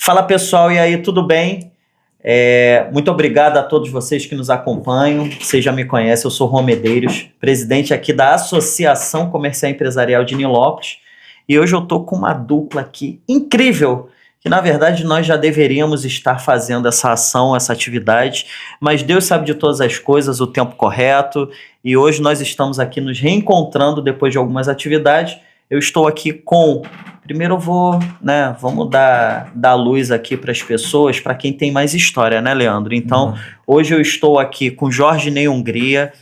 Fala pessoal, e aí, tudo bem? Muito obrigado a todos vocês que nos acompanham. Vocês já me conhecem, eu sou Juan Medeiros, presidente aqui da Associação Comercial Empresarial de Nilópolis. E hoje eu estou com uma dupla aqui incrível, que na verdade nós já deveríamos estar fazendo essa ação, essa atividade, mas Deus sabe de todas as coisas, o tempo correto, e hoje nós estamos aqui nos reencontrando depois de algumas atividades. Eu estou aqui com... Primeiro eu vou, vamos dar luz aqui para as pessoas, para quem tem mais história, né, Leandro? Então, hoje eu estou aqui com Jorge Ney Hungria,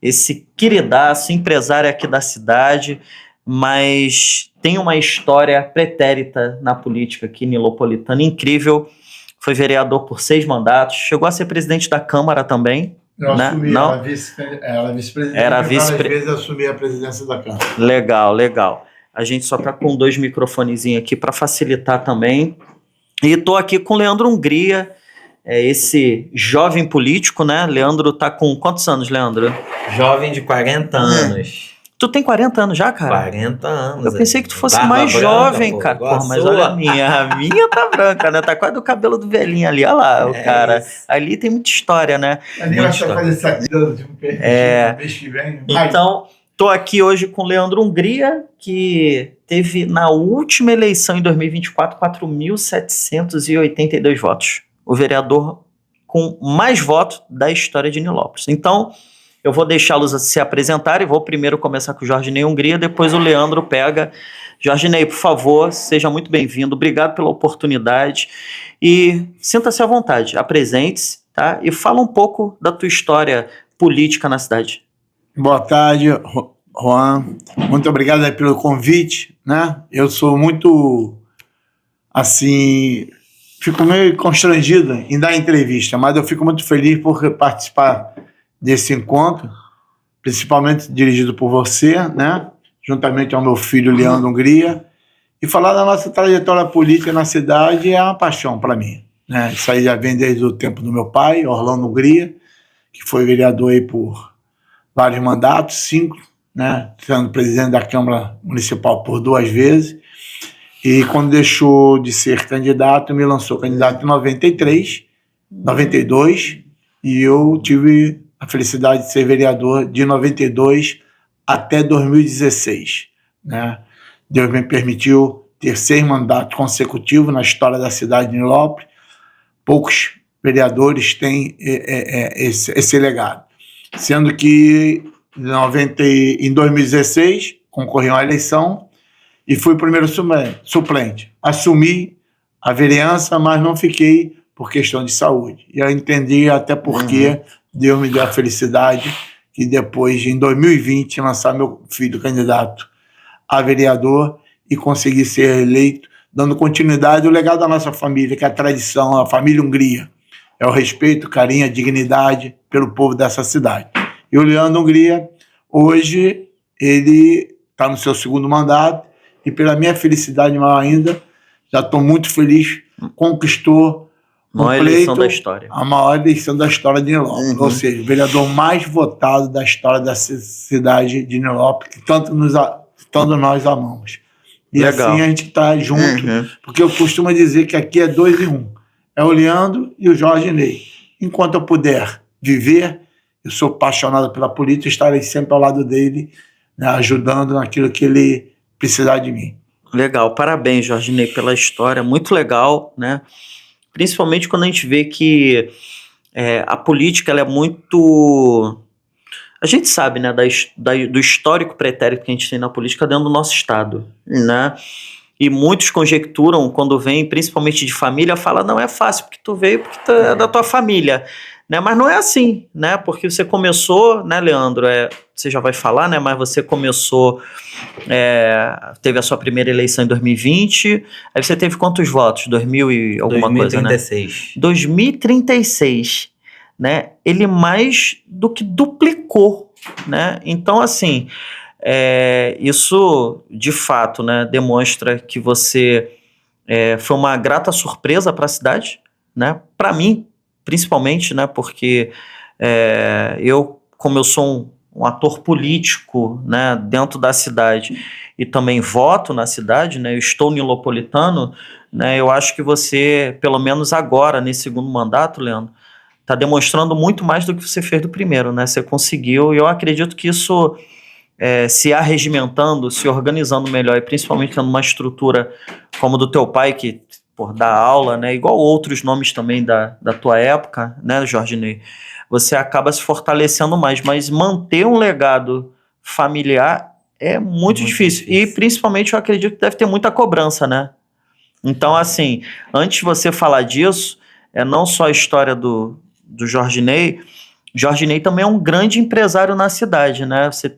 esse queridaço, empresário aqui da cidade, mas tem uma história pretérita na política aqui nilopolitana, incrível. Foi vereador por 6 mandatos, chegou a ser presidente da Câmara também. Eu assumi, Não? Era vice-presidente. Era várias vezes eu assumi a presidência da Câmara. Legal. A gente só tá com 2 microfonezinhos aqui para facilitar também. E tô aqui com o Leandro Hungria, esse jovem político, né? Leandro tá com quantos anos, Leandro? Jovem de 40 anos. Tu tem 40 anos já, cara? 40 anos. Eu pensei que tu fosse Barba mais branca, jovem, pô, cara. igual Pô, a mas sua. olha a minha tá branca, né? Tá quase o cabelo do velhinho ali, olha lá, o cara. Isso. Ali tem muita história, né? A gente vai fazer essa coisa de um mês que vem. Então, tô aqui hoje com o Leandro Hungria, que teve na última eleição em 2024 4.782 votos. O vereador com mais votos da história de Nilópolis. Então, eu vou deixá-los se apresentarem. Vou primeiro começar com o Jorge Ney Hungria, depois o Leandro pega. Jorge Ney, por favor, seja muito bem-vindo. Obrigado pela oportunidade. E sinta-se à vontade, apresente-se, tá? E fala um pouco da tua história política na cidade. Boa tarde, Juan. Muito obrigado aí pelo convite, né? Eu sou muito, assim, fico meio constrangido em dar entrevista, mas eu fico muito feliz por participar desse encontro, principalmente dirigido por você, né? Juntamente ao meu filho Leandro Hungria, e falar da nossa trajetória política na cidade é uma paixão para mim, né? Isso aí já vem desde o tempo do meu pai, Orlando Hungria, que foi vereador aí por vários mandatos, 5, né? Sendo presidente da Câmara Municipal por 2 vezes, e quando deixou de ser candidato, me lançou candidato em 92, e eu tive a felicidade de ser vereador de 92 até 2016, né? Deus me permitiu ter 6 mandatos consecutivos na história da cidade de Nilópolis. Poucos vereadores têm esse legado. Sendo que em 2016 concorri à eleição e fui o primeiro suplente. Assumi a vereança, mas não fiquei por questão de saúde. E eu entendi até porque Deus me deu a felicidade que depois, em 2020, lançar meu filho candidato a vereador e conseguir ser eleito, dando continuidade ao legado da nossa família, que é a tradição, a família Hungria. É o respeito, carinho, a dignidade pelo povo dessa cidade. E o Leandro Hungria, hoje, ele está no seu 2º mandato e, pela minha felicidade maior ainda, já estou muito feliz, conquistou maior eleição da história. A maior eleição da história de Nilópolis. Ou seja, o vereador mais votado da história da cidade de Nilópolis, que tanto nós amamos. E legal. Assim a gente está junto, porque eu costumo dizer que aqui é 2 em 1. É o Leandro e o Jorge Ney. Enquanto eu puder viver, eu sou apaixonado pela política, estarei sempre ao lado dele, né, ajudando naquilo que ele precisar de mim. Legal, parabéns, Jorge Ney, pela história, muito legal, né? Principalmente quando a gente vê que a política ela é muito... A gente sabe, né, do histórico pretérito que a gente tem na política dentro do nosso estado, né? E muitos conjecturam, quando vem, principalmente de família, fala, não, é fácil, porque tu veio, porque tu é da tua família, né? Mas não é assim, né? Porque você começou, né, Leandro? Você já vai falar, né? Mas você começou, teve a sua primeira eleição em 2020, aí você teve quantos votos? 2000 e alguma 2036. coisa, né? 2036, né? Ele mais do que duplicou, né? Então, assim, isso, de fato, né, demonstra que você foi uma grata surpresa para a cidade, né? Para mim, principalmente, né? Porque como eu sou um ator político, né, dentro da cidade e também voto na cidade, né, eu estou nilopolitano, né, eu acho que você, pelo menos agora, nesse segundo mandato, Leandro, está demonstrando muito mais do que você fez do primeiro, né? Você conseguiu, e eu acredito que isso, se arregimentando, se organizando melhor, e principalmente tendo uma estrutura como do teu pai, que dá aula, né? Igual outros nomes também da tua época, né, Jorginei? Você acaba se fortalecendo mais, mas manter um legado familiar é muito difícil. E principalmente eu acredito que deve ter muita cobrança, né? Então, assim, antes de você falar disso, não só a história do Jorginei também é um grande empresário na cidade, né? Você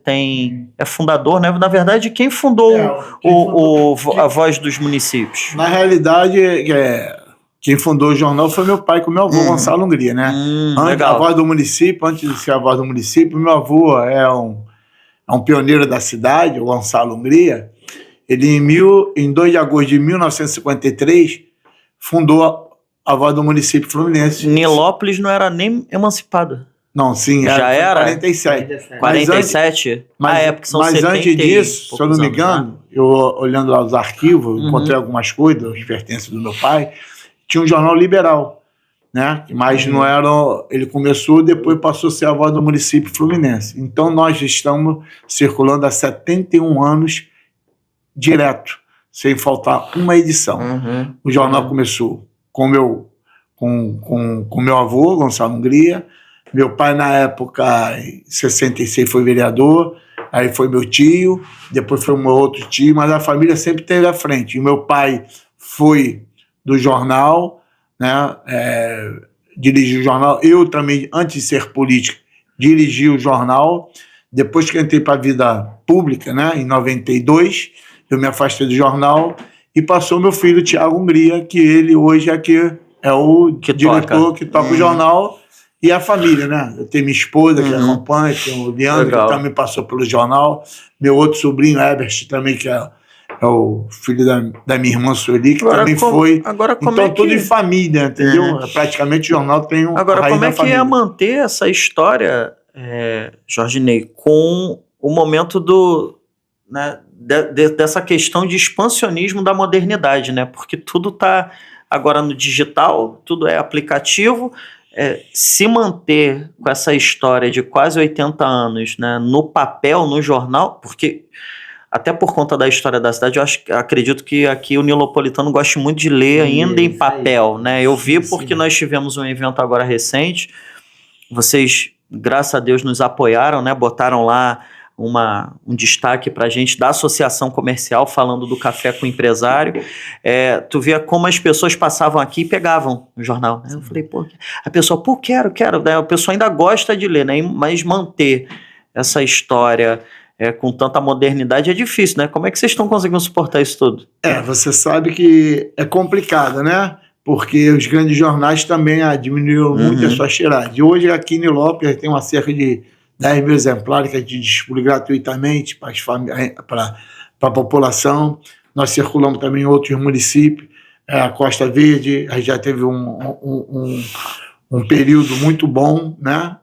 é fundador, né? Na verdade, quem fundou a Voz dos Municípios? Na realidade, quem fundou o jornal foi meu pai com meu avô, Gonçalo Hungria, né? Legal. A Voz do Município, antes de ser a Voz do Município, meu avô é um pioneiro da cidade, o Gonçalo Hungria. Ele, em 2 de agosto de 1953, fundou a Voz do Município Fluminense. Nilópolis não era nem emancipada. Não, sim, já era 47. 47? Época são 70. Mas antes disso, se eu não me engano, eu olhando lá os arquivos, encontrei algumas coisas, os pertences do meu pai, tinha um jornal liberal, né? Mas não era. Ele começou, depois passou a ser a Voz do Município Fluminense. Então nós estamos circulando há 71 anos direto, sem faltar uma edição. O jornal começou com meu avô, Gonçalo Hungria. Meu pai, na época, em 66, foi vereador, aí foi meu tio, depois foi meu outro tio, mas a família sempre esteve à frente. E meu pai foi do jornal, né, dirigiu o jornal. Eu também, antes de ser político, dirigi o jornal. Depois que entrei para a vida pública, né, em 92, eu me afastei do jornal e passou meu filho, Tiago Hungria, que ele hoje é o diretor que toca o jornal. E a família, né? Eu tenho minha esposa que acompanha, tenho o Leandro, que também passou pelo jornal, meu outro sobrinho, Ebert, também, que é o filho da minha irmã Sueli, que agora, também foi. Agora, então, tudo em família, entendeu? Praticamente o jornal tem Agora, como é que é manter essa história, Jorginei, com o momento dessa questão de expansionismo da modernidade, né? Porque tudo está agora no digital, tudo é aplicativo. Se manter com essa história de quase 80 anos, né, no papel, no jornal, porque até por conta da história da cidade, acredito que aqui o nilopolitano gosta muito de ler ainda em papel, né? Eu vi porque nós tivemos um evento agora recente, vocês, graças a Deus, nos apoiaram, né? Botaram lá um destaque para a gente da associação comercial falando do café com o empresário. Tu via como as pessoas passavam aqui e pegavam o jornal. Eu falei, a pessoa, quero. Né? A pessoa ainda gosta de ler, né? Mas manter essa história com tanta modernidade é difícil, né? Como é que vocês estão conseguindo suportar isso tudo? Você sabe que é complicado, né? Porque os grandes jornais também diminuíram muito a sua tiragem. Hoje aqui em Nilópolis tem uma cerca de 10 mil exemplares que a gente distribui gratuitamente para a população. Nós circulamos também em outros municípios, a Costa Verde, a gente já teve um período muito bom, né,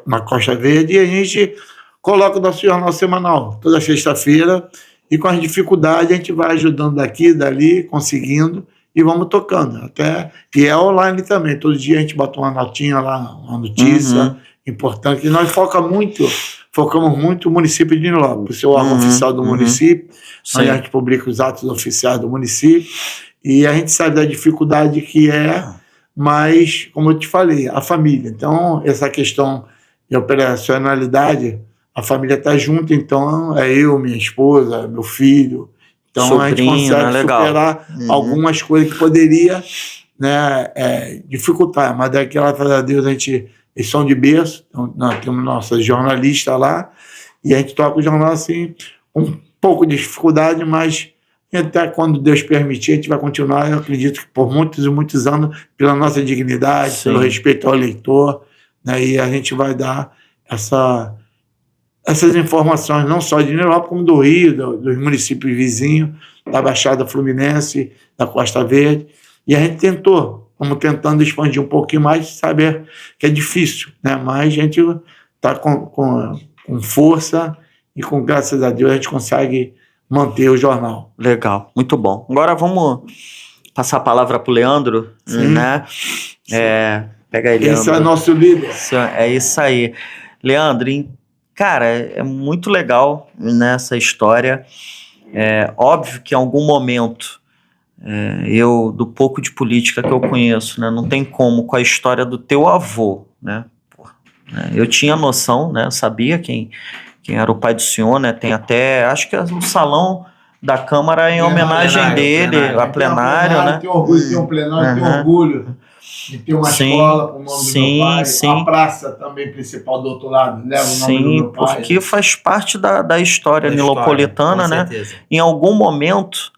na Costa Verde, e a gente coloca o nosso jornal semanal, toda sexta-feira, e com as dificuldades a gente vai ajudando daqui, dali, conseguindo, e vamos tocando. E é online também, todo dia a gente bota uma notinha lá, uma notícia importante, e nós focamos muito o município de Nilópolis, o órgão oficial do município, onde a gente publica os atos oficiais do município, e a gente sabe da dificuldade que mas, como eu te falei, a família. Então, essa questão de operacionalidade, a família está junto, então eu, minha esposa, meu filho, então sobrinho, a gente consegue superar algumas coisas que poderia, né, dificultar, mas graças a Deus eles são de berço, então nós temos nossa jornalista lá, e a gente toca o jornal assim, com um pouco de dificuldade, mas até quando Deus permitir, a gente vai continuar, eu acredito que por muitos e muitos anos, pela nossa dignidade, pelo respeito ao leitor, né, e a gente vai dar essas informações, não só de Nilópolis, como do Rio, dos municípios vizinhos, da Baixada Fluminense, da Costa Verde, e a gente estamos tentando expandir um pouquinho mais, saber que é difícil, né? Mas a gente tá com força e graças a Deus a gente consegue manter o jornal. Legal, muito bom. Agora vamos passar a palavra para o Leandro, Sim. né? Pega aí, Leandro. Esse é nosso líder. É isso aí. Leandro, cara, é muito legal nessa história. É óbvio que em algum momento, do pouco de política que eu conheço, né, não tem como com a história do teu avô, né? Eu tinha noção, né? Eu sabia quem era o pai do senhor, né? Tem até, acho que o salão da Câmara em homenagem dele, a plenário, né? Tem orgulho de ter um plenário, tem orgulho de ter uma escola com o nome do meu pai, a praça também principal do outro lado, leva o nome do meu pai. Porque faz parte da história nilopolitana, né? Certeza. Em algum momento,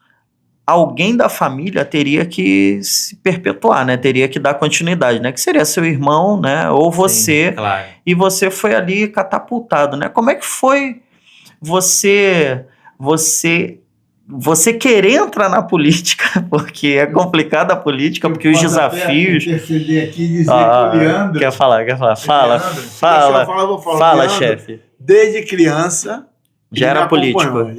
alguém da família teria que se perpetuar, né? Teria que dar continuidade, né? Que seria seu irmão, né? Ou você. Sim, claro. E você foi ali catapultado, né? Como é que foi você querer entrar na política? Porque é complicada a política, porque os desafios... Interceder aqui e dizer que o Leandro... Quer falar? Fala, chefe. Desde criança... Já era político.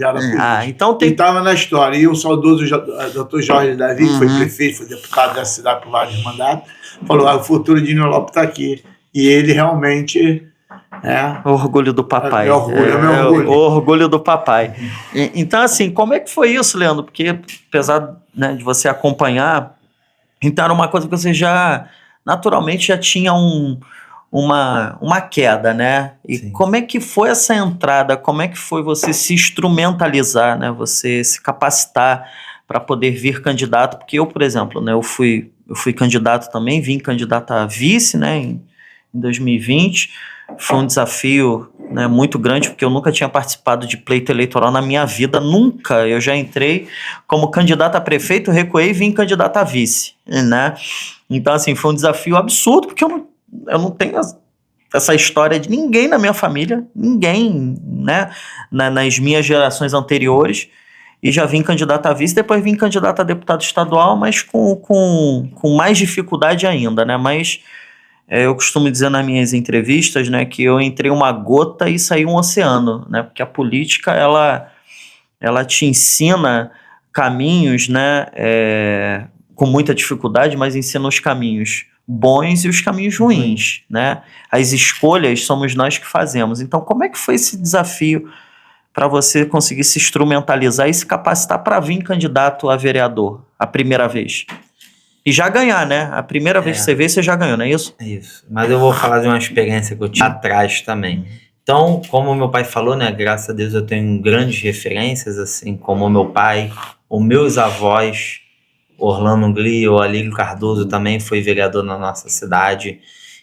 Então tem... E estava na história. E o saudoso Dr. Jorge Davi, que foi prefeito, foi deputado da cidade por vários mandatos, falou: o futuro de Nilópolis está aqui. E ele realmente... O orgulho do papai. Meu orgulho. O orgulho do papai. Então, assim, como é que foi isso, Leandro? Porque, apesar, né, de você acompanhar, então era uma coisa que você naturalmente já tinha uma queda, né? E Sim. Como é que foi essa entrada? Como é que foi você se instrumentalizar, né? Você se capacitar para poder vir candidato? Porque eu, por exemplo, né, eu fui candidato também, vim candidato a vice, né, em 2020. Foi um desafio, né, muito grande, porque eu nunca tinha participado de pleito eleitoral na minha vida, nunca. Eu já entrei como candidato a prefeito, recuei e vim candidato a vice, né? Então, assim, foi um desafio absurdo, porque eu não tenho essa história de ninguém na minha família, ninguém, né, nas minhas gerações anteriores, e já vim candidato a vice, depois vim candidato a deputado estadual, mas com mais dificuldade ainda, né? Mas eu costumo dizer nas minhas entrevistas, né, que eu entrei uma gota e saí um oceano, né? Porque a política, ela te ensina caminhos, né, com muita dificuldade, mas ensina os caminhos bons e os caminhos ruins, né? As escolhas somos nós que fazemos. Então, como é que foi esse desafio para você conseguir se instrumentalizar e se capacitar para vir candidato a vereador a primeira vez? E já ganhar, né? A primeira vez que você veio, você já ganhou, não é isso? É isso. Mas eu vou falar de uma experiência que eu tive atrás também. Então, como meu pai falou, né? Graças a Deus eu tenho grandes referências, assim como meu pai, os meus avós, Orlando Glio, Alírio Cardoso também foi vereador na nossa cidade.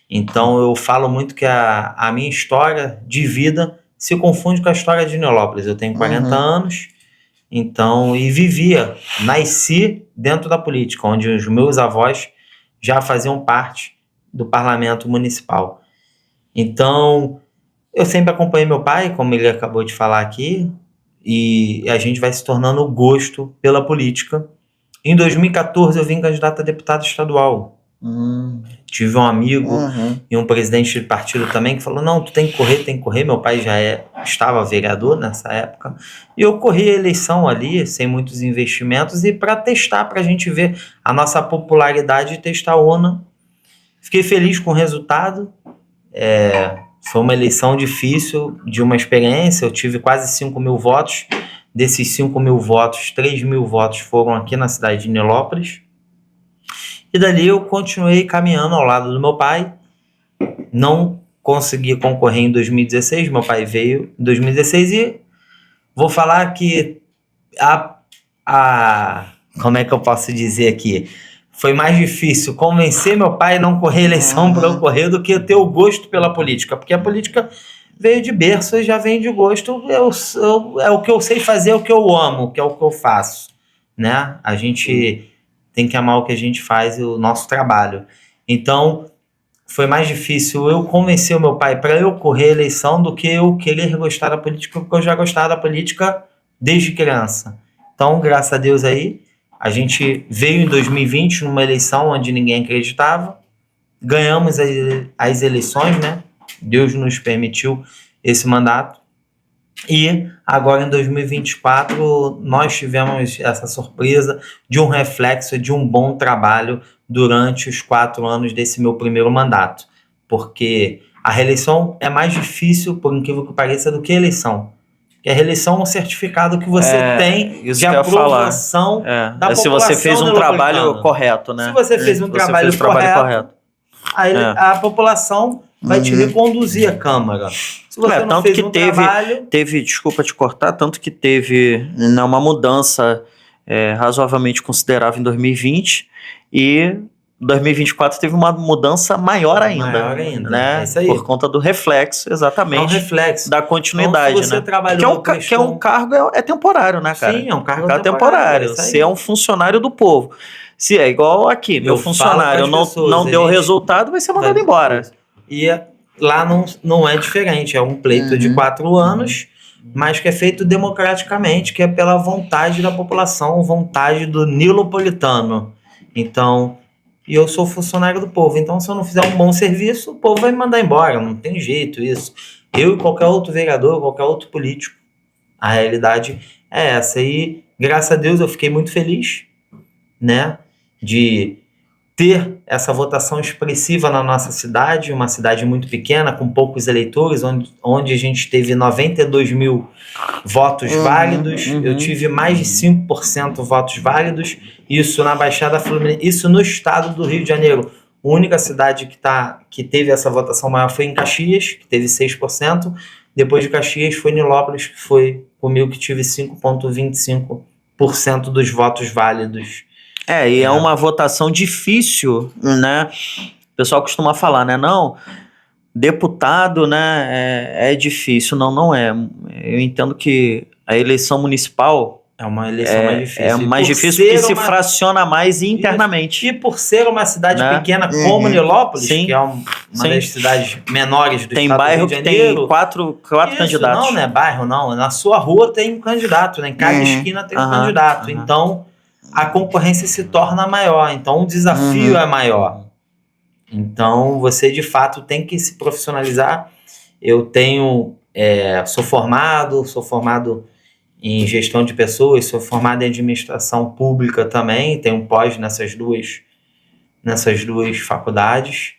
Então, eu falo muito que a minha história de vida se confunde com a história de Nilópolis. Eu tenho 40 anos. Então, e nasci dentro da política, onde os meus avós já faziam parte do parlamento municipal. Então, eu sempre acompanhei meu pai, como ele acabou de falar aqui, e a gente vai se tornando o gosto pela política. Em 2014, eu vim candidato a deputado estadual. Tive um amigo e um presidente de partido também que falou: não, tu tem que correr. Meu pai já estava vereador nessa época. E eu corri a eleição ali, sem muitos investimentos, e para testar, para a gente ver a nossa popularidade e testar a urna. Fiquei feliz com o resultado. Foi uma eleição difícil, de uma experiência. Eu tive quase 5 mil votos. Desses 5 mil votos, 3 mil votos foram aqui na cidade de Nilópolis. E dali eu continuei caminhando ao lado do meu pai. Não consegui concorrer em 2016. Meu pai veio em 2016 e vou falar que como é que eu posso dizer aqui? Foi mais difícil convencer meu pai a não correr a eleição para eu correr do que ter o gosto pela política. Porque a política veio de berço e já vem de gosto. É o que eu sei fazer, é o que eu amo, que é o que eu faço, né? A gente tem que amar o que a gente faz e o nosso trabalho. Então, foi mais difícil eu convencer o meu pai para eu correr a eleição do que eu querer gostar da política, porque eu já gostava da política desde criança. Então, graças a Deus aí, a gente veio em 2020 numa eleição onde ninguém acreditava, ganhamos as eleições, né? Deus nos permitiu esse mandato. E agora em 2024 nós tivemos essa surpresa de um reflexo de um bom trabalho durante os 4 anos desse meu primeiro mandato. Porque a reeleição é mais difícil, por incrível que pareça, do que a eleição. Porque a reeleição é um certificado que você tem de aprovação da população. Se você fez um trabalho correto, né? Se você fez um trabalho correto, aí a população vai te reconduzir à Câmara. Se você não fez trabalho... Desculpa te cortar, tanto que teve uma mudança razoavelmente considerável em 2020 e 2024 teve uma mudança maior ainda, né? É isso aí. Por conta do reflexo, exatamente. É um reflexo. Da continuidade, então, se você trabalhou que é um cargo temporário, né, cara? Sim, é um cargo temporário. Você é um funcionário do povo. Se é igual aqui, meu funcionário não deu resultado, vai ser mandado embora. E lá não é diferente, é um pleito de 4 anos, mas que é feito democraticamente, que é pela vontade da população, vontade do nilopolitano. Então, e eu sou funcionário do povo, então se eu não fizer um bom serviço, o povo vai me mandar embora, não tem jeito isso. Eu e qualquer outro vereador, qualquer outro político, a realidade é essa. E graças a Deus eu fiquei muito feliz, né, de ter essa votação expressiva na nossa cidade, uma cidade muito pequena, com poucos eleitores, onde a gente teve 92 mil votos válidos, eu tive mais de 5% votos válidos, isso na Baixada Fluminense, isso no estado do Rio de Janeiro. A única cidade que teve essa votação maior foi em Caxias, que teve 6%, depois de Caxias foi Nilópolis, que foi comigo, que tive 5,25% dos votos válidos. É uma votação difícil, né? O pessoal costuma falar, né? Não, deputado, né? É difícil. Não é. Eu entendo que a eleição municipal é uma eleição mais difícil. É mais difícil porque se fraciona mais internamente. E por ser uma cidade pequena como Nilópolis, que é uma das cidades menores do estado do Rio de Janeiro. Tem bairro que tem quatro candidatos. Não é bairro, não. Na sua rua tem um candidato, né? Em cada esquina tem um candidato. Então, a concorrência se torna maior, então o desafio é maior. Então, você de fato tem que se profissionalizar. Eu sou formado em gestão de pessoas, sou formado em administração pública também, tenho pós nessas duas faculdades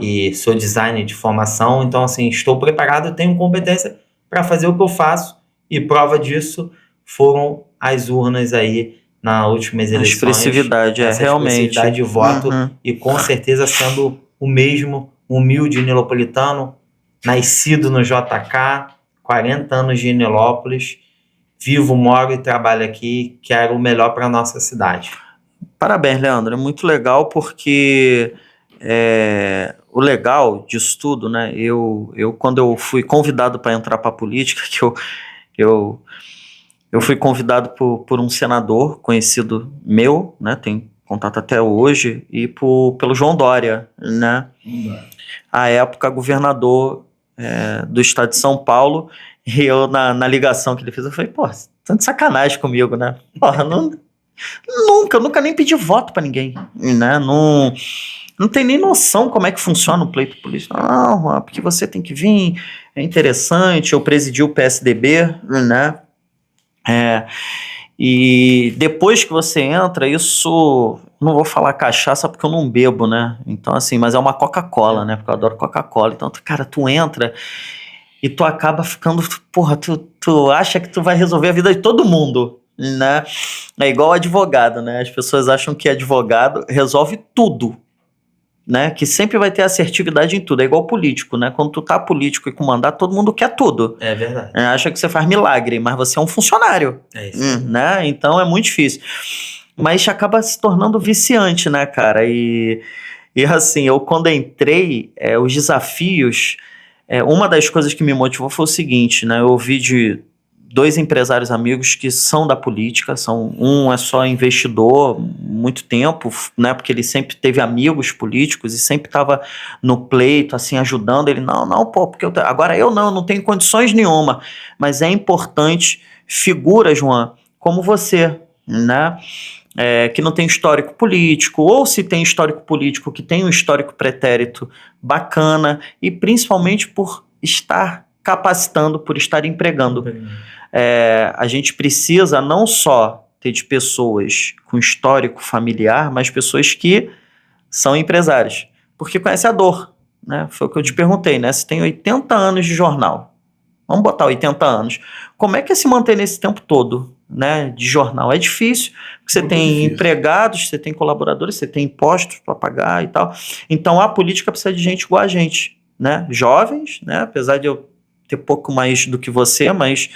e sou designer de formação, então assim, estou preparado, tenho competência para fazer o que eu faço e prova disso foram as urnas aí na últimas eleições. Expressividade, realmente. Expressividade de voto e com certeza sendo o mesmo humilde nilopolitano, nascido no JK, 40 anos de Nilópolis, vivo, moro e trabalho aqui, quero o melhor para a nossa cidade. Parabéns, Leandro, é muito legal porque o legal disso tudo, né, eu quando eu fui convidado para entrar para a política, que eu fui convidado por um senador conhecido meu, né, tem contato até hoje, e pelo João Dória, né, à época governador do estado de São Paulo, e eu na ligação que ele fez, eu falei, pô, você tá de sacanagem comigo, né, porra, nunca nem pedi voto pra ninguém, né, não tem nem noção como é que funciona o pleito político. Não, porque você tem que vir, é interessante, eu presidi o PSDB, né, e depois que você entra, isso, não vou falar cachaça porque eu não bebo, né, então assim, mas é uma Coca-Cola, né, porque eu adoro Coca-Cola, então, cara, tu entra e tu acaba ficando, porra, tu acha que tu vai resolver a vida de todo mundo, né, é igual advogado, né, as pessoas acham que advogado resolve tudo, né, que sempre vai ter assertividade em tudo, é igual político, né, quando tu tá político e com mandato, todo mundo quer tudo. É verdade. Acha que você faz milagre, mas você é um funcionário. É isso. Né, então é muito difícil. Mas acaba se tornando viciante, né, cara, e assim, eu quando entrei, os desafios, uma das coisas que me motivou foi o seguinte, né, eu ouvi de 2 empresários amigos que são da política, um é só investidor muito tempo, né, porque ele sempre teve amigos políticos e sempre estava no pleito, assim, ajudando ele, não, pô, porque agora eu não tenho condições nenhuma, mas é importante figuras, João, como você, né, que não tem histórico político, ou se tem histórico político que tem um histórico pretérito bacana, e principalmente por estar capacitando, por estar empregando. A gente precisa não só ter de pessoas com histórico familiar, mas pessoas que são empresários, porque conhece a dor, né? Foi o que eu te perguntei, né? Você tem 80 anos de jornal, vamos botar 80 anos, como é que é se manter nesse tempo todo, né, de jornal? É difícil, porque você tem empregados, você tem colaboradores, você tem impostos para pagar e tal. Então a política precisa de gente igual a gente, né? Jovens, né? Apesar de eu ter pouco mais do que você, mas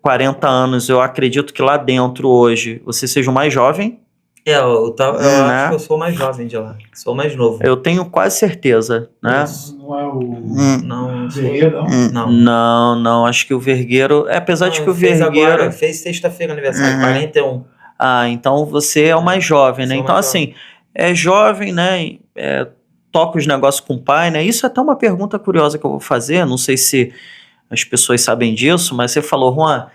40 anos, eu acredito que lá dentro hoje você seja o mais jovem. Eu acho que eu sou o mais jovem de lá. Sou o mais novo. Eu tenho quase certeza, né? Não é o Não, Vergueiro, não. Não, acho que o Vergueiro, apesar de que o fez Vergueiro... Agora, fez sexta-feira aniversário, 41. Ah, então você é o mais jovem, né? Então, assim, é jovem, né? Toca os negócios com o pai, né? Isso é até uma pergunta curiosa que eu vou fazer, não sei se as pessoas sabem disso, mas você falou, Juan,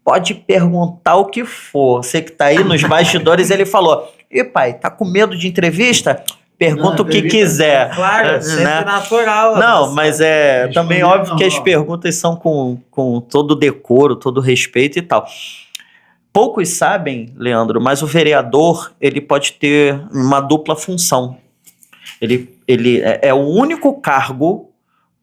pode perguntar o que for. Você que tá aí nos bastidores, ele falou, e pai, tá com medo de entrevista? Pergunta o que quiser. Claro, sempre natural. Não, mas também óbvio que as perguntas são com todo decoro, todo respeito e tal. Poucos sabem, Leandro, mas o vereador, ele pode ter uma dupla função. Ele é o único cargo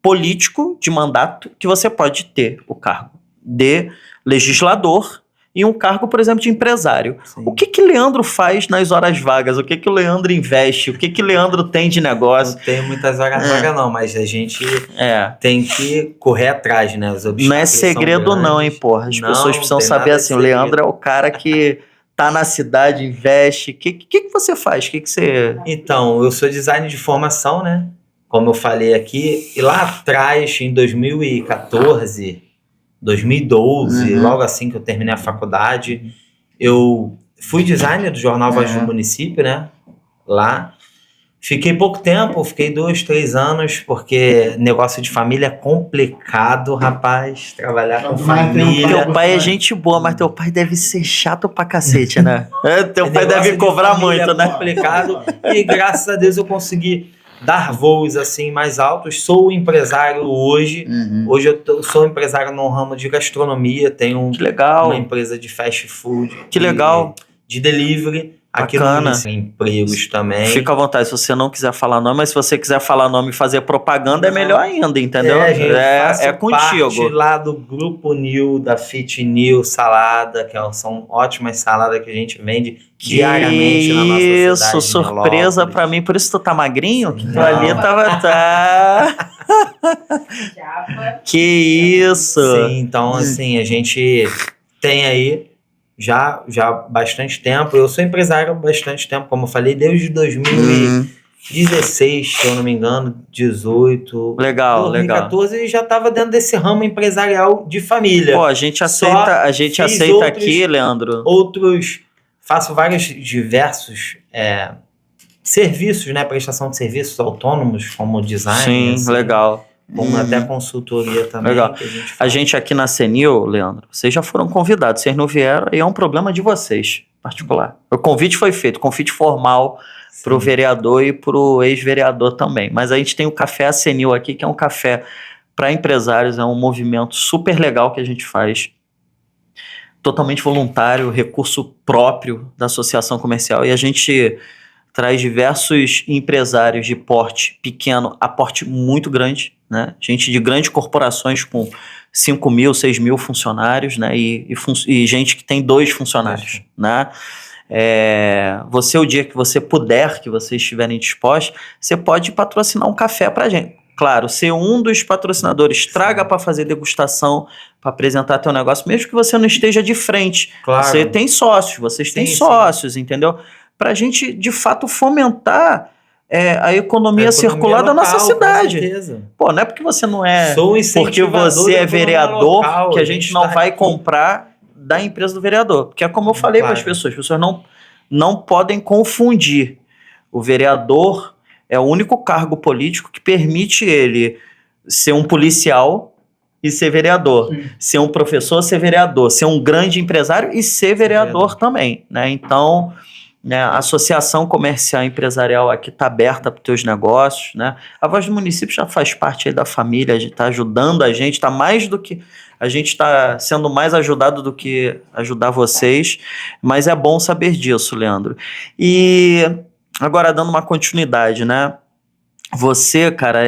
político de mandato que você pode ter, o cargo de legislador e um cargo, por exemplo, de empresário. Sim. O que Leandro faz nas horas vagas? O que o Leandro investe? O que Leandro tem de negócio? Não tem muitas horas vagas não, mas a gente tem que correr atrás, né? Os obstáculos não é segredo não, hein, porra. As pessoas precisam saber assim, o Leandro é o cara que tá na cidade, investe. O que você faz? Que você... Então, eu sou designer de formação, né? Como eu falei aqui, e lá atrás, em 2014... 2012, logo assim que eu terminei a faculdade, eu fui designer do jornal Voz do Município, né? Lá. Fiquei pouco tempo, fiquei 2, 3 anos, porque negócio de família é complicado, rapaz. Trabalhar com família. Teu pai é gente boa, mas teu pai deve ser chato pra cacete, né? Teu pai deve cobrar muito, né? É complicado. E graças a Deus eu consegui dar voos assim mais altos. Sou empresário hoje. Hoje eu sou empresário no ramo de gastronomia. Tenho uma empresa de fast food. Que legal. De delivery. Aqui no município, empregos também. Fica à vontade, se você não quiser falar nome, mas se você quiser falar nome e fazer propaganda, é melhor ainda, entendeu? É contigo. Parte lá do Grupo New, da Fit New Salada, que são ótimas saladas que a gente vende diariamente na nossa cidade. Isso, surpresa pra mim, por isso tu tá magrinho? Que tu ali tava... Que isso! Sim, então assim, a gente tem aí já bastante tempo. Eu sou empresário há bastante tempo, como eu falei, desde 2016, se eu não me engano, 18. Legal, 2014 legal. E já estava dentro desse ramo empresarial de família. Pô, a gente aceita aqui, Leandro. Faço vários diversos serviços, né? Prestação de serviços autônomos, como design. Sim, assim, legal. Como até consultoria também. Legal. Que a gente aqui na Senil, Leandro, vocês já foram convidados, vocês não vieram e é um problema de vocês, particular. O convite foi feito, convite formal para o vereador e para o ex-vereador também. Mas a gente tem o Café A Senil aqui, que é um café para empresários, é um movimento super legal que a gente faz. Totalmente voluntário, recurso próprio da associação comercial. E a gente traz diversos empresários de porte pequeno a porte muito grande, né? Gente de grandes corporações com 5 mil, 6 mil funcionários, né? E gente que tem 2 funcionários, né? Você, o dia que você puder, que vocês estiverem dispostos, você pode patrocinar um café pra gente. Claro, ser um dos patrocinadores, traga para fazer degustação, para apresentar teu negócio, mesmo que você não esteja de frente. Claro. Você tem sócios, vocês têm sócios, entendeu? Para a gente, de fato, fomentar a economia circular local, da nossa cidade. Com certeza. Pô, não é porque você não é... Sou porque você é vereador local, que a gente não vai comprar da empresa do vereador. Porque é como eu falei para as pessoas não podem confundir. O vereador é o único cargo político que permite ele ser um policial e ser vereador. Sim. Ser um professor, ser vereador. Ser um grande empresário e ser vereador também, né? Então... né? A Associação Comercial e Empresarial aqui está aberta para os teus negócios, né? A Voz do Município já faz parte aí da família, está ajudando a gente, está mais do que... A gente está sendo mais ajudado do que ajudar vocês, mas é bom saber disso, Leandro. E agora, dando uma continuidade, né? Você, cara,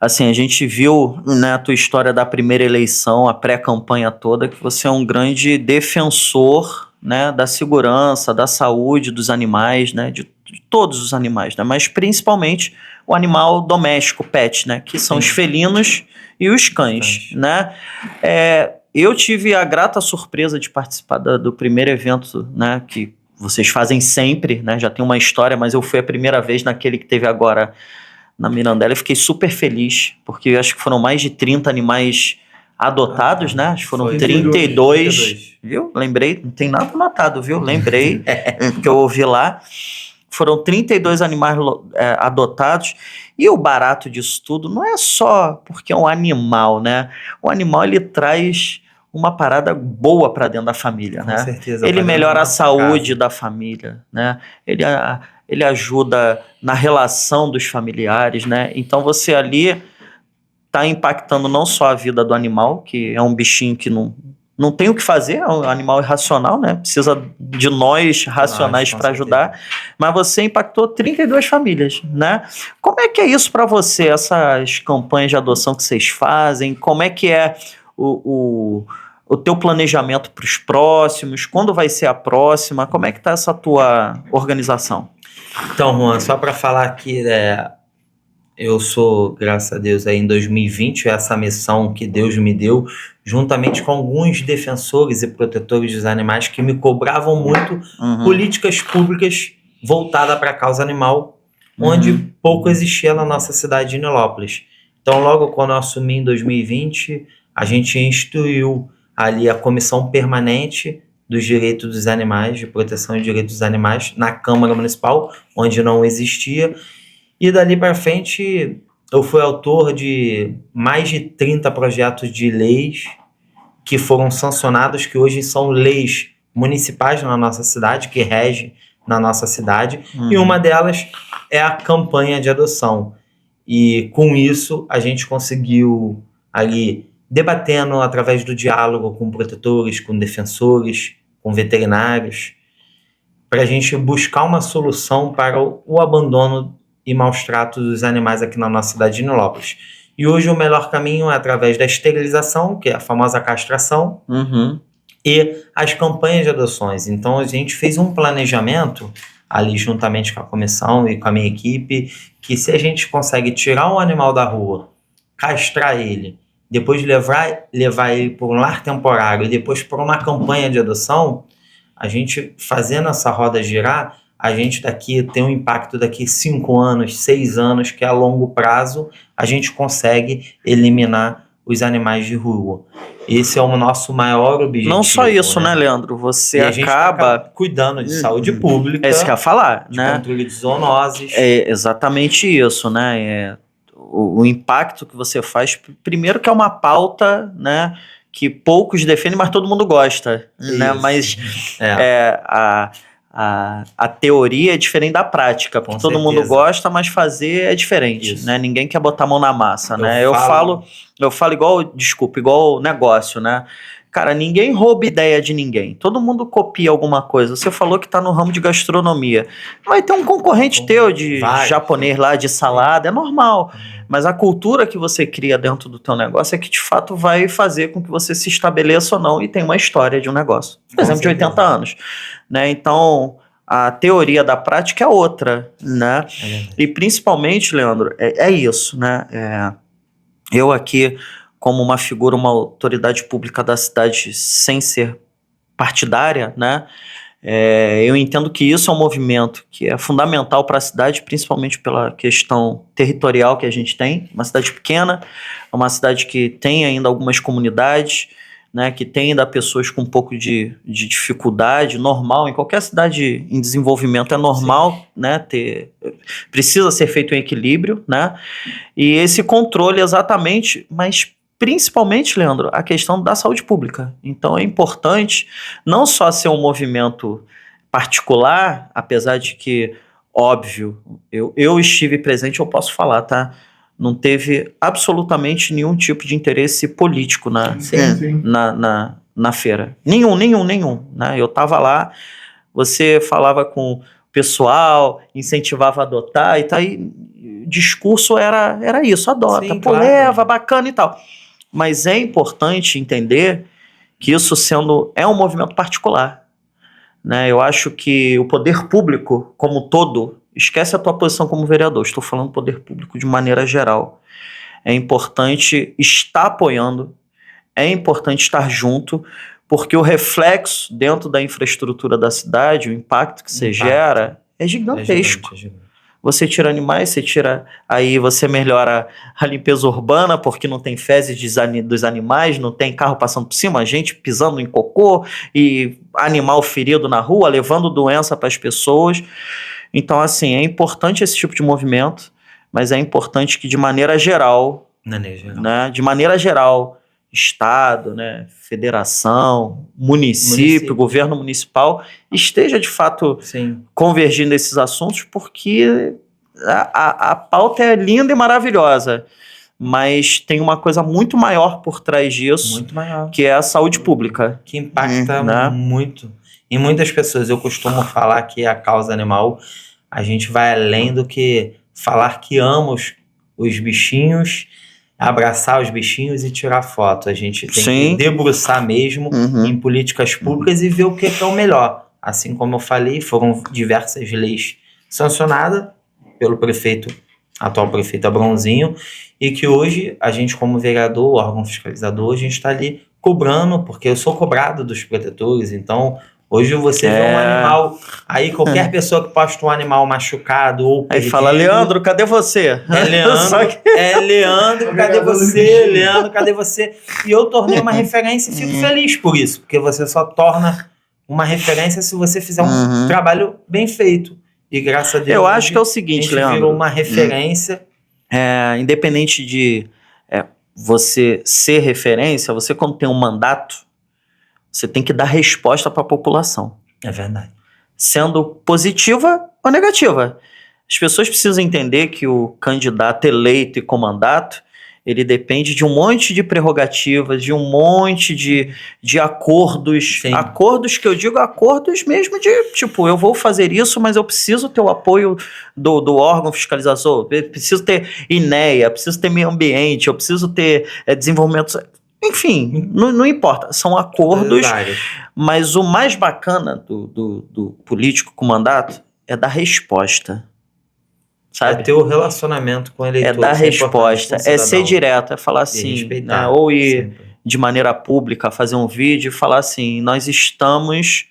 assim, a gente viu, né, a tua história da primeira eleição, a pré-campanha toda, que você é um grande defensor, né, da segurança, da saúde dos animais, né, de todos os animais, né, mas principalmente o animal doméstico, pet, né, que são os felinos e os cães, né. Eu tive a grata surpresa de participar do primeiro evento, né, que vocês fazem sempre, né, já tem uma história, mas eu fui a primeira vez naquele que teve agora na Mirandela. Eu fiquei super feliz, porque eu acho que foram mais de 30 animais adotados, né? Acho que foram 32, viu? Lembrei, não tem nada anotado, viu? Lembrei, que eu ouvi lá. Foram 32 animais adotados. E o barato disso tudo não é só porque é um animal, né? O animal, ele traz uma parada boa para dentro da família, né? Com certeza. Ele melhora a saúde da família, né? Ele ajuda na relação dos familiares, né? Então você ali está impactando não só a vida do animal, que é um bichinho que não tem o que fazer, é um animal irracional, né? Precisa de nós racionais para ajudar, mas você impactou 32 famílias, né? Como é que é isso para você, essas campanhas de adoção que vocês fazem? Como é que é o teu planejamento para os próximos? Quando vai ser a próxima? Como é que está essa tua organização? Então, Juan, só para falar aqui, eu sou, graças a Deus, aí em 2020, essa missão que Deus me deu, juntamente com alguns defensores e protetores dos animais que me cobravam muito políticas públicas voltadas para a causa animal, onde pouco existia na nossa cidade de Nilópolis. Então, logo quando eu assumi em 2020, a gente instituiu ali a Comissão Permanente dos Direitos dos Animais, de Proteção e Direitos dos Animais, na Câmara Municipal, onde não existia. E dali para frente, eu fui autor de mais de 30 projetos de leis que foram sancionados, que hoje são leis municipais na nossa cidade, que regem na nossa cidade. E uma delas é a campanha de adoção. E com isso, a gente conseguiu ali, debatendo através do diálogo com protetores, com defensores, com veterinários, para a gente buscar uma solução para o abandono e maus tratos dos animais aqui na nossa cidade de Nilópolis. E hoje o melhor caminho é através da esterilização, que é a famosa castração, e as campanhas de adoções. Então a gente fez um planejamento ali juntamente com a comissão e com a minha equipe, que se a gente consegue tirar um animal da rua, castrar ele, depois levar ele para um lar temporário e depois para uma campanha de adoção, a gente fazendo essa roda girar, a gente tem um impacto daqui 5 anos, 6 anos, que a longo prazo a gente consegue eliminar os animais de rua. Esse é o nosso maior objetivo. Não só isso, né, Leandro? Você acaba cuidando de saúde pública. É isso que eu ia falar, né? Controle de zoonoses. É exatamente isso, né? O impacto que você faz, primeiro que é uma pauta, né, que poucos defendem, mas todo mundo gosta, né? Mas a teoria é diferente da prática, porque todo mundo gosta, mas fazer é diferente, né? Ninguém quer botar a mão na massa, né? Eu falo igual negócio, né? Cara, ninguém rouba ideia de ninguém. Todo mundo copia alguma coisa. Você falou que tá no ramo de gastronomia. Vai ter um concorrente teu de japonês lá, de salada, é normal. Mas a cultura que você cria dentro do teu negócio é que, de fato, vai fazer com que você se estabeleça ou não e tenha uma história de um negócio. Por exemplo, de 80 anos. Né? Então, a teoria da prática é outra, né? E, principalmente, Leandro, é isso, né? Eu aqui, como uma figura, uma autoridade pública da cidade sem ser partidária, né? Eu entendo que isso é um movimento que é fundamental para a cidade, principalmente pela questão territorial que a gente tem. Uma cidade pequena, uma cidade que tem ainda algumas comunidades, né, que tem ainda pessoas com um pouco de dificuldade, normal. Em qualquer cidade em desenvolvimento é normal, né, precisa ser feito um equilíbrio, né? E esse controle exatamente, mas principalmente, Leandro, a questão da saúde pública. Então é importante não só ser um movimento particular, apesar de que, óbvio, eu estive presente, eu posso falar, tá? Não teve absolutamente nenhum tipo de interesse político na feira. Nenhum, né? Eu estava lá, você falava com o pessoal, incentivava a adotar e tá aí. O discurso era isso, adota, Sim, pô, claro. leva, bacana e tal. Mas é importante entender que isso é um movimento particular, né? Eu acho que o poder público, como um todo, esquece a tua posição como vereador, estou falando poder público de maneira geral. É importante estar apoiando, é importante estar junto, porque o reflexo dentro da infraestrutura da cidade, o impacto que você gera, é gigantesco. É gigante. Você tira animais, você melhora a limpeza urbana, porque não tem fezes dos animais, não tem carro passando por cima, gente pisando em cocô e animal ferido na rua, levando doença para as pessoas. Então, assim, é importante esse tipo de movimento, mas é importante que de maneira geral, né, de maneira geral, Estado, né, federação, município, governo municipal, esteja de fato convergindo esses assuntos, porque a pauta é linda e maravilhosa, mas tem uma coisa muito maior por trás disso, que é a saúde pública. Que impacta muito em muitas pessoas. Eu costumo falar que a causa animal, a gente vai além do que falar que ama os bichinhos, abraçar os bichinhos e tirar foto. A gente tem que debruçar mesmo em políticas públicas e ver o que é o melhor. Assim como eu falei, foram diversas leis sancionadas pelo atual prefeito Abrãozinho, e que hoje a gente, como vereador, órgão fiscalizador, a gente está ali cobrando, porque eu sou cobrado dos protetores. Então hoje você vê um animal, aí qualquer pessoa que posta um animal machucado ou perdido... Aí fala, Leandro, cadê você? Leandro, cadê você? Leandro, cadê você? E eu tornei uma referência e fico feliz por isso, porque você só torna uma referência se você fizer um trabalho bem feito. E graças a Deus... Eu acho que é o seguinte, Leandro. Virou uma referência. Independente de você ser referência, você quando tem um mandato, você tem que dar resposta para a população. É verdade. Sendo positiva ou negativa. As pessoas precisam entender que o candidato eleito e com mandato, ele depende de um monte de prerrogativas, de um monte de acordos. Sim. Acordos que eu digo, acordos mesmo de, tipo, eu vou fazer isso, mas eu preciso ter o apoio do órgão fiscalizador, eu preciso ter INEA, preciso ter meio ambiente, eu preciso ter desenvolvimento... Enfim, não importa, são acordos, mas o mais bacana do político com mandato é dar resposta, sabe? É ter o relacionamento com o eleitor. É dar resposta, é ser direto, é falar assim, né? Ou ir de maneira pública, fazer um vídeo e falar assim, nós estamos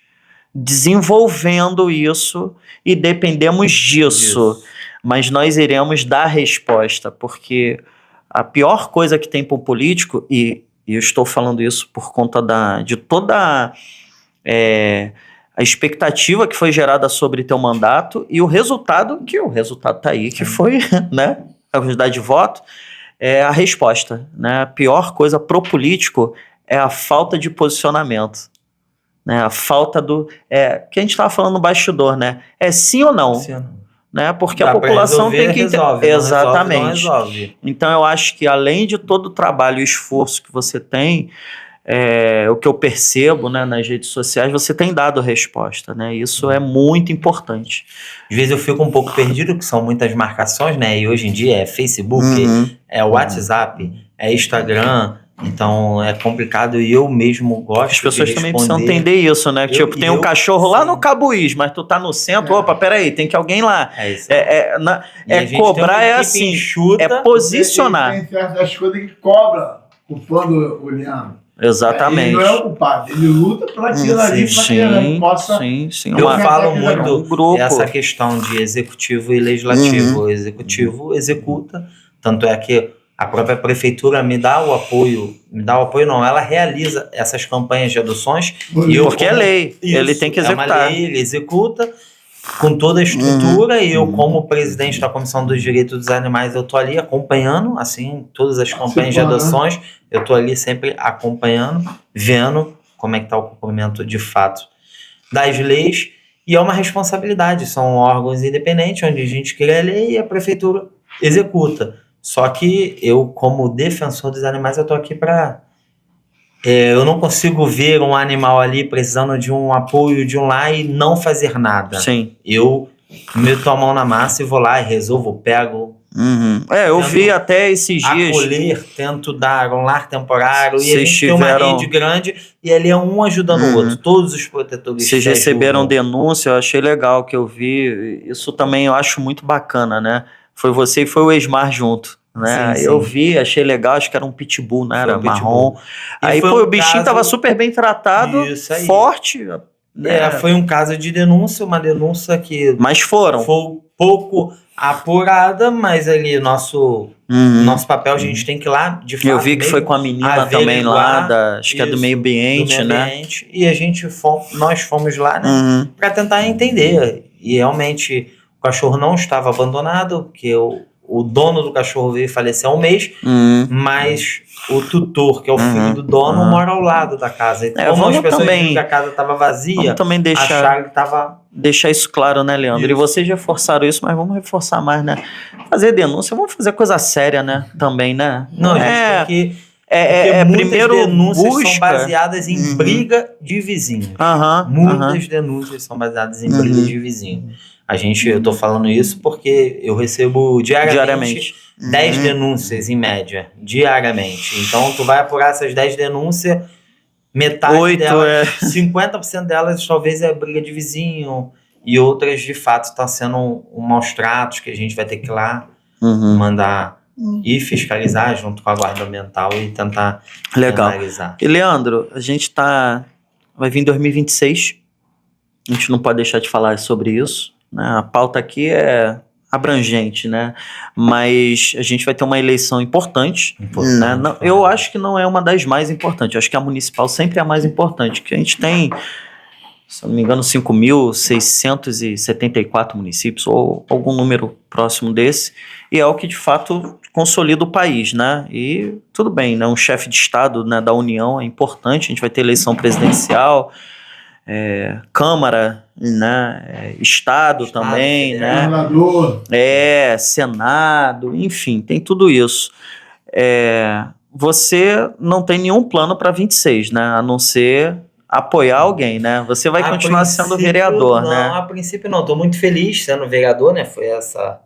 desenvolvendo isso e dependemos disso, mas nós iremos dar resposta, porque a pior coisa que tem para o político, e eu estou falando isso por conta de toda a expectativa que foi gerada sobre teu mandato e o resultado está aí, que foi, né, a quantidade de voto, é a resposta, né? A pior coisa pro político é a falta de posicionamento, né? A falta que a gente estava falando no bastidor, né? É sim ou não? Sim ou não. Né? Porque a população tem que entender. Exatamente. Não resolve. Então eu acho que além de todo o trabalho e esforço que você tem, o que eu percebo, né, nas redes sociais, você tem dado resposta, né? Isso é muito importante. Às vezes eu fico um pouco perdido, que são muitas marcações, né? E hoje em dia é Facebook, é WhatsApp, é Instagram. Então é complicado e eu mesmo gosto. As pessoas também precisam entender isso, né? Tem um cachorro lá no Cabuís, mas tu tá no centro, opa, peraí, tem que alguém lá. É isso. Cobrar é assim, é posicionar. Tem certas coisas que cobra o fã do Leandro. Exatamente. Ele não é o culpado, ele luta para aquilo ali, para que ele possa... Sim. Eu falo muito essa questão de executivo e legislativo. O executivo executa, tanto é que a própria prefeitura me dá o apoio não, ela realiza essas campanhas de adoções. Porque é lei, ele tem que executar. É uma lei, ele executa com toda a estrutura e eu, como presidente da Comissão dos Direitos dos Animais, eu tô ali acompanhando, assim, todas as campanhas de adoções, eu tô ali sempre acompanhando, vendo como é que tá o cumprimento de fato das leis E é uma responsabilidade, são órgãos independentes, onde a gente cria a lei e a prefeitura executa. Só que eu, como defensor dos animais, eu tô aqui para... eu não consigo ver um animal ali precisando de um apoio de um lar e não fazer nada. Sim. Eu meto a mão na massa e vou lá e resolvo, pego... eu vi até esses dias. Acolher, tento dar um lar temporário, e a Vocês gente tem uma tiveram- rede grande e ali é um ajudando o outro. Todos os protetores Vocês se receberam ajudam. denúncia, eu achei legal que eu vi. Isso também eu acho muito bacana, né? Foi você e foi o Esmar junto, né? Sim, sim. Eu vi, achei legal, acho que era um pitbull, né? Foi Era um pitbull. marrom. E Aí, foi pô, um o bichinho caso- tava super bem tratado, Isso aí. forte, né? Foi um caso de denúncia, uma denúncia que Mas foram. foi pouco apurada, mas ali nosso papel a gente tem que ir lá, de fato. Eu vi que foi com a menina também lá, acho que é do isso, meio ambiente, do meio né? ambiente, e nós fomos lá, né? Para tentar entender. E realmente o cachorro não estava abandonado, porque o dono do cachorro veio falecer há um mês, mas o tutor, que é o filho do dono, mora ao lado da casa. Então, como vamos as pessoas também- viram que a casa estava vazia, Vamos também acharam que estava... deixar isso claro, né, Leandro? Isso. E vocês reforçaram isso, mas vamos reforçar mais, né? Fazer denúncia, vamos fazer coisa séria, né? Também, né? Não, a gente tem que... É muitas primeiro denúncias são busca. baseadas em briga de vizinhos. Muitas denúncias são baseadas em briga de vizinhos. Eu tô falando isso porque eu recebo diariamente 10 denúncias em média, diariamente. Então tu vai apurar essas 10 denúncias, metade 8 delas, 50% delas talvez é briga de vizinho, e outras de fato tá sendo um maus tratos que a gente vai ter que ir lá mandar e fiscalizar junto com a guarda ambiental e tentar Legal. analisar. E Leandro, a gente vai vir em 2026, a gente não pode deixar de falar sobre isso, né? A pauta aqui é abrangente, né? Mas a gente vai ter uma eleição importante, né? Não, eu acho que não é uma das mais importantes, eu acho que a municipal sempre é a mais importante, que a gente tem, se não me engano, 5.674 municípios, ou algum número próximo desse, e é o que de fato consolida o país, né? E tudo bem, né? Um chefe de Estado, né, da União é importante, a gente vai ter eleição presidencial, Câmara, né? Estado também, né? Governador. Senado, enfim, tem tudo isso. Você não tem nenhum plano para 26, né? A não ser apoiar alguém, né? Você vai continuar sendo vereador, não, né? A princípio não, estou muito feliz sendo vereador, né? Foi essa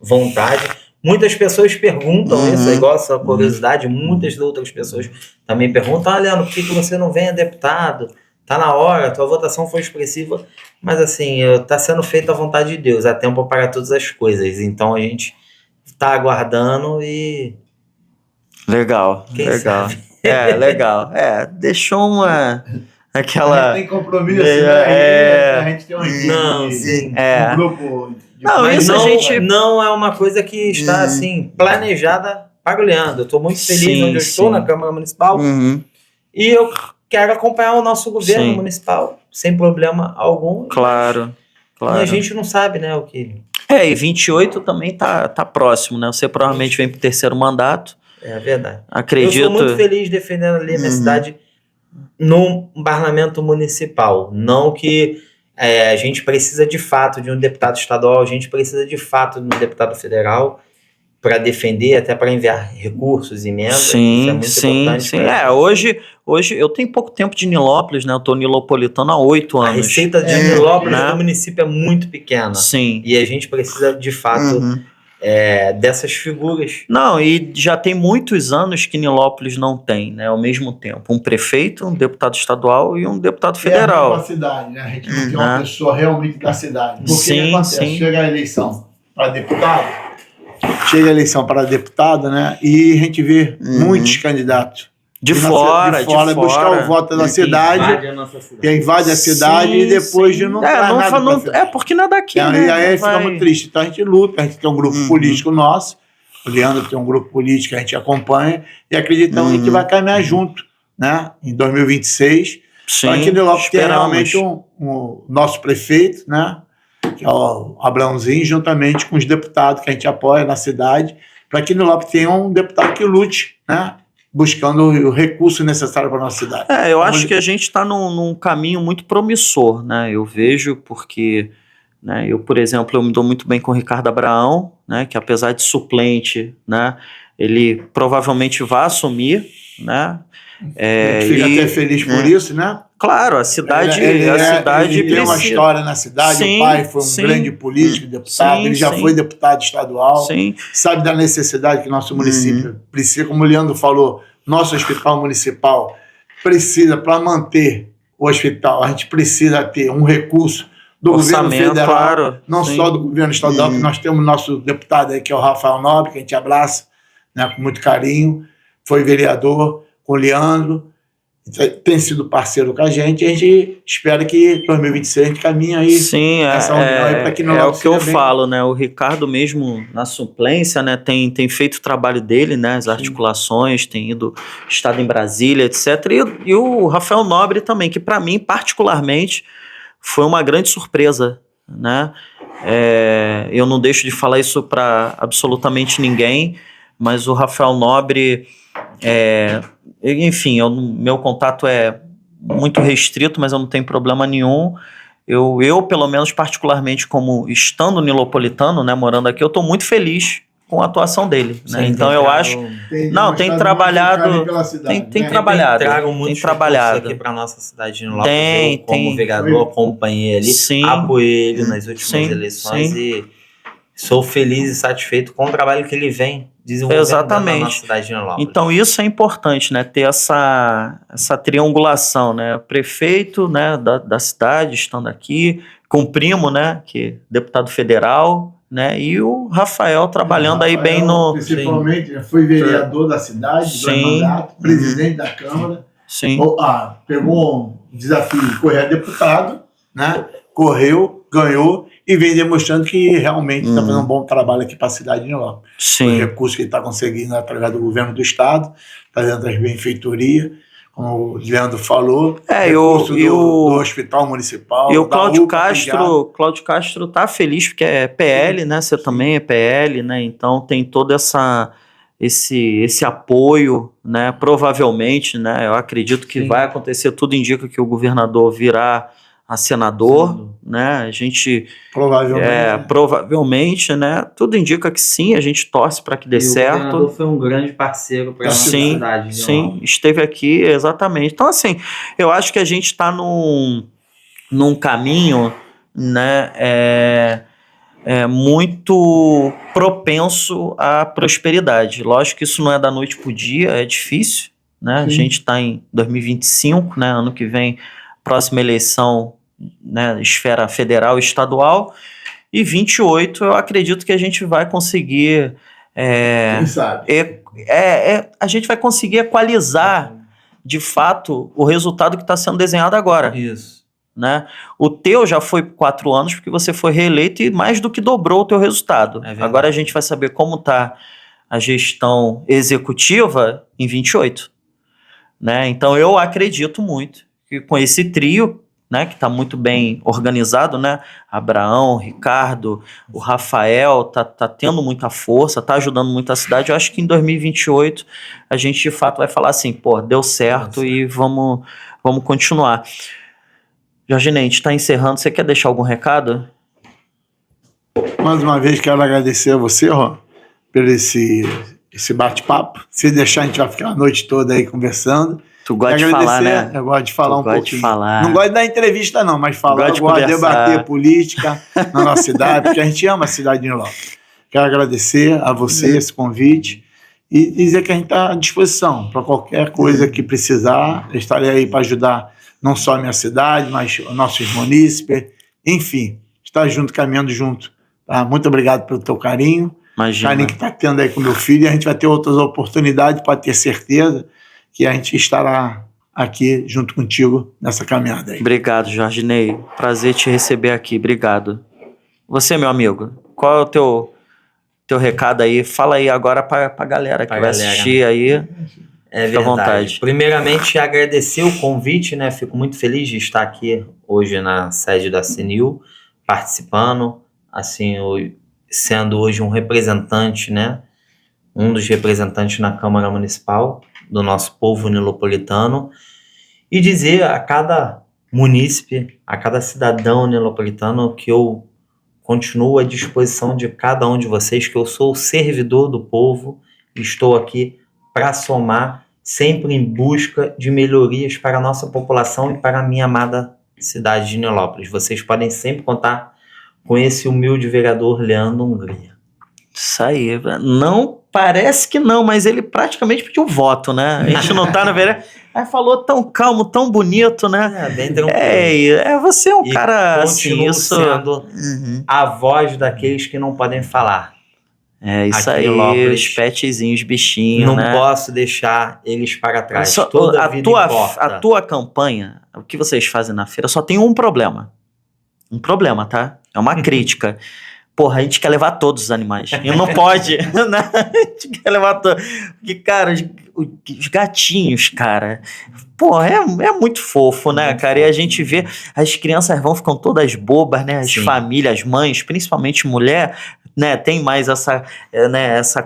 vontade. Muitas pessoas perguntam isso, é igual essa curiosidade, muitas outras pessoas também perguntam, Leandro, por que você não vem a deputado? Tá na hora, tua votação foi expressiva, mas assim, tá sendo feita a vontade de Deus, há tempo para todas as coisas, então a gente tá aguardando e... Legal, Quem legal. sabe? Legal. Deixou aquela... A gente tem compromisso, É, A gente tem uma equipe, Não, sim. um grupo... Não, Mas isso não, a gente... não é uma coisa que está assim, planejada para o Leandro. Eu estou muito feliz Sim, onde eu estou, sim. na Câmara Municipal, e eu quero acompanhar o nosso governo Sim. municipal, sem problema algum. Claro. E a gente não sabe, né, o que... E 28 também tá próximo, né? Você provavelmente vem pro terceiro mandato. É verdade. Acredito... Eu sou muito feliz defendendo ali a minha cidade no parlamento municipal. Não que a gente precisa de fato de um deputado estadual, a gente precisa de fato de um deputado federal para defender, até para enviar recursos, emendas. Sim, isso é muito importante. sim. Hoje eu tenho pouco tempo de Nilópolis, né? Eu tô nilopolitano há 8 A anos. receita de Nilópolis né? do município é muito pequena. Sim. E a gente precisa, de fato, dessas figuras. Não, e já tem muitos anos que Nilópolis não tem, né? Ao mesmo tempo. Um prefeito, um deputado estadual e um deputado federal. É a cidade, né? A gente não tem uma pessoa realmente da cidade. Porque Sim, o que acontece? sim. Chega a eleição para deputado, né? E a gente vê muitos candidatos. De fora. Buscar o voto da cidade. Invade a nossa cidade. E invade a cidade e depois sim. não traz nada. Porque não é daqui, E né? aí Vai- fica muito triste. Então a gente luta, a gente tem um grupo político nosso. O Leandro tem um grupo político que a gente acompanha e acreditamos que vai caminhar junto, né? Em 2026. Sim, Então, aqui em Nilópolis tem esperamos. realmente o nosso prefeito, né? Que é o Abraãozinho, juntamente com os deputados que a gente apoia na cidade, para que Nilópolis tenha um deputado que lute, né? buscando o recurso necessário para a nossa cidade. Eu acho que a gente está num caminho muito promissor, né? Eu vejo porque, né, eu, por exemplo, eu me dou muito bem com o Ricardo Abraão, né, que apesar de suplente, né, ele provavelmente vai assumir, né? A gente fica até feliz por isso, né? Claro, a cidade, ele precisa. tem uma história na cidade, Sim, o pai foi um sim. grande político, deputado, Sim, ele já sim. foi deputado estadual, Sim, sabe da necessidade que nosso município precisa, como o Leandro falou, nosso hospital municipal precisa, para manter o hospital, a gente precisa ter um recurso do governo federal, claro, não sim. só do governo estadual, que nós temos nosso deputado aí, que é o Rafael Nobre, que a gente abraça, né, com muito carinho, foi vereador com o Leandro, tem sido parceiro com a gente espera que 2026 a gente caminhe aí. Sim, essa união aí para que não o que eu falo, né? O Ricardo mesmo na suplência, né, tem feito o trabalho dele, né? As articulações, tem estado em Brasília, etc. E o Rafael Nobre também, que para mim, particularmente, foi uma grande surpresa, né? Eu não deixo de falar isso para absolutamente ninguém, mas o Rafael Nobre, enfim, meu contato é muito restrito, mas eu não tenho problema nenhum. Eu pelo menos, particularmente, como estando nilopolitano, né, morando aqui, eu estou muito feliz com a atuação dele. Sim, né? Então eu acho... tem trabalhado... Tem trabalhado. Tem trabalhado aqui para nossa cidade de Nilópolis. Eu, como vereador, acompanhei ele, apoiei ele nas últimas eleições e sou feliz e satisfeito com o trabalho que ele vem desenvolvendo na nossa cidade de Nilópolis. Então isso é importante, né? Ter essa triangulação, né? O prefeito, né, da cidade estando aqui, com o primo, né, que é deputado federal, né, e o Rafael trabalhando aí bem no... Principalmente, foi vereador da cidade, do mandato, presidente da Câmara. Sim. Pegou um desafio de correr a deputado, né? Correu, ganhou e vem demonstrando que realmente está fazendo um bom trabalho aqui para a cidade de Nilópolis. Sim. O recurso que ele está conseguindo através do governo do estado, fazendo as benfeitorias, como o Leandro falou, recurso do hospital municipal. E o Cláudio Castro tá feliz porque é PL, né? Você também é PL, né? Então tem todo esse apoio, né? Provavelmente, né? Eu acredito que vai acontecer, tudo indica que o governador virá a senador, né? A gente provavelmente, né? Tudo indica que sim, a gente torce para que dê certo. O governador foi um grande parceiro para a nossa cidade. Sim, esteve aqui, exatamente. Então, assim, eu acho que a gente está num caminho, né? Muito propenso à prosperidade. Lógico que isso não é da noite para o dia, é difícil, né? A gente está em 2025, né? Ano que vem, próxima eleição, né, esfera federal e estadual, e 28 eu acredito que a gente vai conseguir quem sabe? A gente vai conseguir equalizar de fato o resultado que está sendo desenhado agora. Isso. Né? O teu já foi 4 anos porque você foi reeleito e mais do que dobrou o teu resultado. Agora a gente vai saber como está a gestão executiva em 28. Né? Então eu acredito muito que com esse trio, né, que está muito bem organizado, né? Abraão, Ricardo, o Rafael tá tendo muita força, tá ajudando muito a cidade. Eu acho que em 2028 a gente de fato vai falar assim, deu certo e vamos continuar. Jorginho, a gente está encerrando. Você quer deixar algum recado? Mais uma vez quero agradecer a você, pelo esse bate-papo. Se deixar, a gente vai ficar a noite toda aí conversando. Tu gosta de falar, né? Eu gosto de falar um pouquinho. Falar. Não gosto de dar entrevista não, mas falar, eu gosto de debater política na nossa cidade, porque a gente ama a cidade de Nilópolis. Quero agradecer a você esse convite e dizer que a gente está à disposição para qualquer coisa que precisar. Eu estarei aí para ajudar não só a minha cidade, mas os nossos munícipes. Enfim, estar junto, caminhando junto. Tá? Muito obrigado pelo teu carinho. Imagina. Carinho que está tendo aí com meu filho, e a gente vai ter outras oportunidades para ter certeza que a gente estará aqui junto contigo nessa caminhada aí. Obrigado, Jorginei. Prazer te receber aqui. Obrigado. Você, meu amigo, qual é o teu recado aí? Fala aí agora para a galera que vai assistir aí. É verdade. À vontade. Primeiramente, agradecer o convite, né? Fico muito feliz de estar aqui hoje na sede da CNIL, participando, assim, sendo hoje um representante, né, um dos representantes na Câmara Municipal do nosso povo nilopolitano, e dizer a cada munícipe, a cada cidadão nilopolitano que eu continuo à disposição de cada um de vocês, que eu sou o servidor do povo e estou aqui para somar, sempre em busca de melhorias para a nossa população e para a minha amada cidade de Nilópolis. Vocês podem sempre contar com esse humilde vereador Leandro Hungria. Isso aí. Não, parece que não, mas ele praticamente pediu voto, né? A gente não tá na vereadora. Aí falou tão calmo, tão bonito, né? Bem tranquilo. Você é um E cara assim, continuo isso... sendo a voz daqueles que não podem falar. Isso Aqui aí, em Nilópolis, os petzinhos, os bichinhos, não né? posso deixar eles para trás. Só- Toda a vida importa. a tua campanha, o que vocês fazem na feira, só tem um problema. Um problema, tá? É uma crítica. Porra, a gente quer levar todos os animais. E não pode, né? A gente quer levar todos. Porque, cara, os gatinhos, cara, porra, é muito fofo, né, Muito cara? E a fofo. gente vê, as crianças ficam todas bobas, né? As Sim. famílias, as mães, principalmente mulher, né? Tem mais essa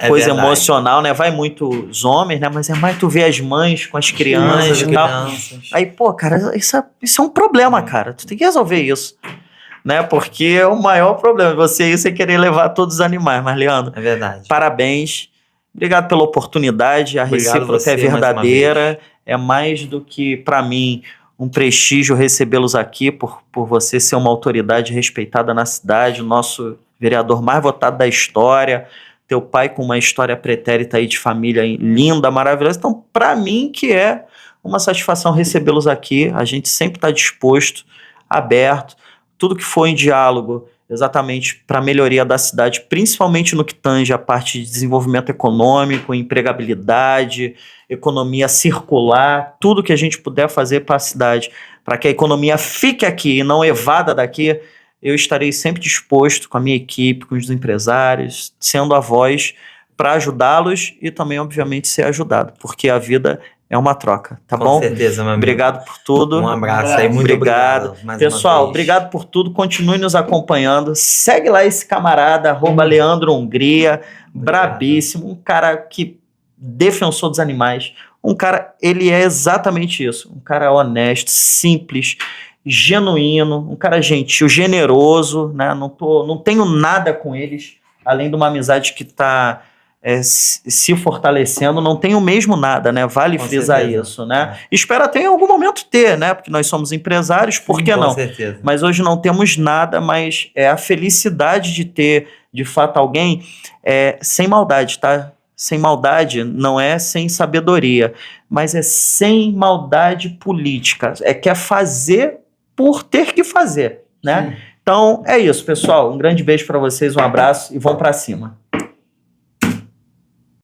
coisa verdade. emocional, né? Vai muito os homens, né? Mas é mais tu ver as mães com as crianças Mães, e tal. crianças. Aí, pô, cara, isso é um problema, cara. Tu tem que resolver isso. Né? Porque é o maior problema. Você querer levar todos os animais. Mas, Leandro, É verdade. parabéns. Obrigado pela oportunidade. A Obrigado recíproca você, é mais uma verdadeira. É mais do que, para mim, um prestígio recebê-los aqui por você ser uma autoridade respeitada na cidade, o nosso vereador mais votado da história, teu pai com uma história pretérita aí de família linda, maravilhosa. Então, para mim, que é uma satisfação recebê-los aqui. A gente sempre está disposto, aberto. Tudo que for em diálogo, exatamente para a melhoria da cidade, principalmente no que tange a parte de desenvolvimento econômico, empregabilidade, economia circular, tudo que a gente puder fazer para a cidade, para que a economia fique aqui e não evada daqui, eu estarei sempre disposto com a minha equipe, com os empresários, sendo a voz para ajudá-los e também, obviamente, ser ajudado, porque a vida é uma troca, tá Com bom? certeza, meu amigo. Obrigado por tudo. Um abraço aí, muito obrigado. mais Pessoal, uma vez. obrigado por tudo. Continue nos acompanhando. Segue lá esse camarada, @Leandro Hungria, brabíssimo, um cara que defensor dos animais. Um cara, ele é exatamente isso. Um cara honesto, simples, genuíno, um cara gentil, generoso, né? Não tenho nada com eles, além de uma amizade que está se fortalecendo, não tenho mesmo nada, né? Vale Com frisar certeza. isso, né? Espero até em algum momento ter, né? Porque nós somos empresários, por que Com não? certeza. Mas hoje não temos nada, mas é a felicidade de ter, de fato, alguém sem maldade, tá? Sem maldade não é sem sabedoria, mas é sem maldade política. Quer fazer por ter que fazer, né? Então, é isso, pessoal. Um grande beijo para vocês, um abraço e vão para cima.